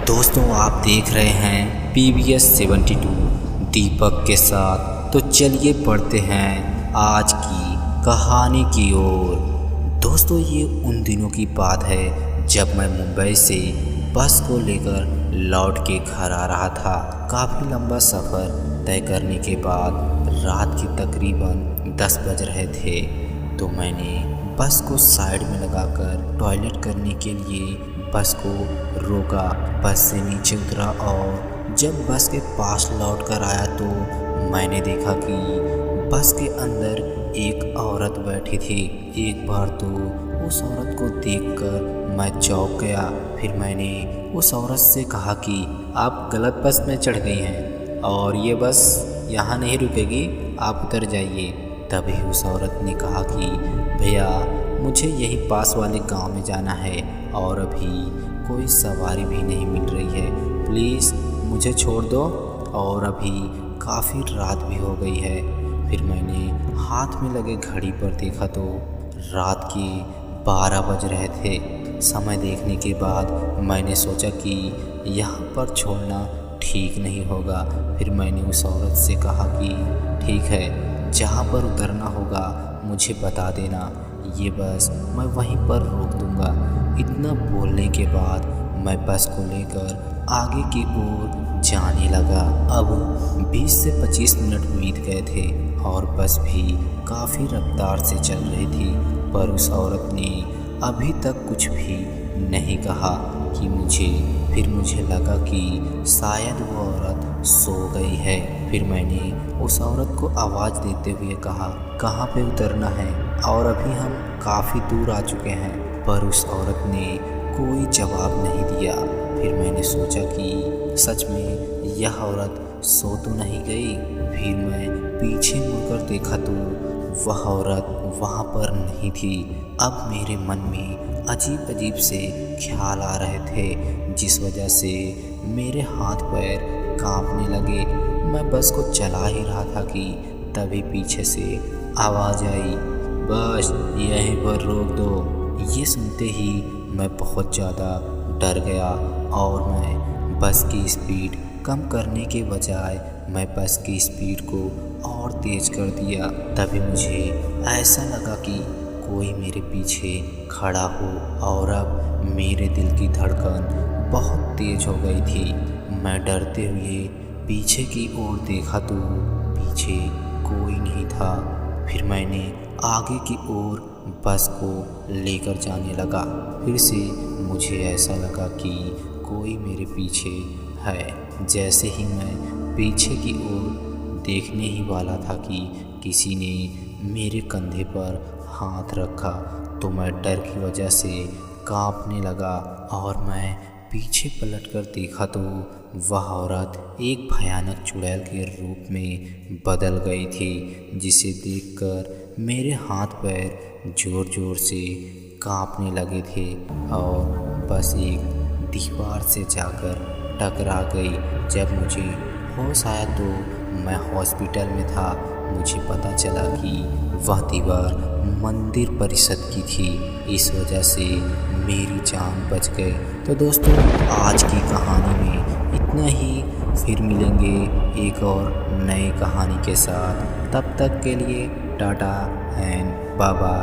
दोस्तों आप देख रहे हैं PBS 72 दीपक के साथ। तो चलिए पढ़ते हैं आज की कहानी की ओर। दोस्तों ये उन दिनों की बात है जब मैं मुंबई से बस को लेकर लौट के घर आ रहा था। काफ़ी लंबा सफ़र तय करने के बाद रात की तकरीबन 10 बज रहे थे। तो मैंने बस को साइड में लगाकर टॉयलेट करने के लिए बस को रोका। बस से नीचे उतरा और जब बस के पास लौट कर आया तो मैंने देखा कि बस के अंदर एक औरत बैठी थी। एक बार तो उस औरत को देखकर मैं चौंक गया। फिर मैंने उस औरत से कहा कि आप गलत बस में चढ़ गई हैं और ये बस यहाँ नहीं रुकेगी, आप उतर जाइए। तभी उस औरत ने कहा कि भैया मुझे यही पास वाले गांव में जाना है और अभी कोई सवारी भी नहीं मिल रही है, प्लीज़ मुझे छोड़ दो और अभी काफ़ी रात भी हो गई है। फिर मैंने हाथ में लगे घड़ी पर देखा तो रात के 12 बज रहे थे। समय देखने के बाद मैंने सोचा कि यहाँ पर छोड़ना ठीक नहीं होगा। फिर मैंने उस औरत से कहा कि ठीक है, जहाँ पर उतरना होगा मुझे बता देना, ये बस मैं वहीं पर रोक दूँगा। इतना बोलने के बाद मैं बस को लेकर आगे की ओर जाने लगा। अब 20 से 25 मिनट बीत गए थे और बस भी काफ़ी रफ्तार से चल रही थी, पर उस औरत ने अभी तक कुछ भी नहीं कहा कि फिर मुझे लगा कि शायद वो औरत सो गई है। फिर मैंने उस औरत को आवाज़ देते हुए कहा कहाँ पे उतरना है और अभी हम काफ़ी दूर आ चुके हैं, पर उस औरत ने कोई जवाब नहीं दिया। फिर मैंने सोचा कि सच में यह औरत सो तो नहीं गई। फिर मैं पीछे मुड़कर देखा तो वह औरत वहाँ पर नहीं थी। अब मेरे मन में अजीब अजीब से ख्याल आ रहे थे, जिस वजह से मेरे हाथ पैर कांपने लगे। मैं बस को चला ही रहा था कि तभी पीछे से आवाज़ आई, बस यहीं पर रोक दो। ये सुनते ही मैं बहुत ज़्यादा डर गया और मैं बस की स्पीड कम करने के बजाय मैं बस की स्पीड को और तेज़ कर दिया। तभी मुझे ऐसा लगा कि कोई मेरे पीछे खड़ा हो और अब मेरे दिल की धड़कन बहुत तेज़ हो गई थी। मैं डरते हुए पीछे की ओर देखा तो पीछे कोई नहीं था। फिर मैंने आगे की ओर बस को लेकर जाने लगा। फिर से मुझे ऐसा लगा कि कोई मेरे पीछे है। जैसे ही मैं पीछे की ओर देखने ही वाला था कि किसी ने मेरे कंधे पर हाथ रखा, तो मैं डर की वजह से कांपने लगा और मैं पीछे पलटकर देखा तो वह औरत एक भयानक चुड़ैल के रूप में बदल गई थी, जिसे देखकर मेरे हाथ पैर ज़ोर ज़ोर से कांपने लगे थे और बस एक दीवार से जाकर टकरा गई। जब मुझे होश आया तो मैं हॉस्पिटल में था। मुझे पता चला कि वह दीवार मंदिर परिषद की थी, इस वजह से मेरी जान बच गई। तो दोस्तों आज की कहानी में इतना ही। फिर मिलेंगे एक और नई कहानी के साथ। तब तक के लिए टाटा एंड बाय बाय।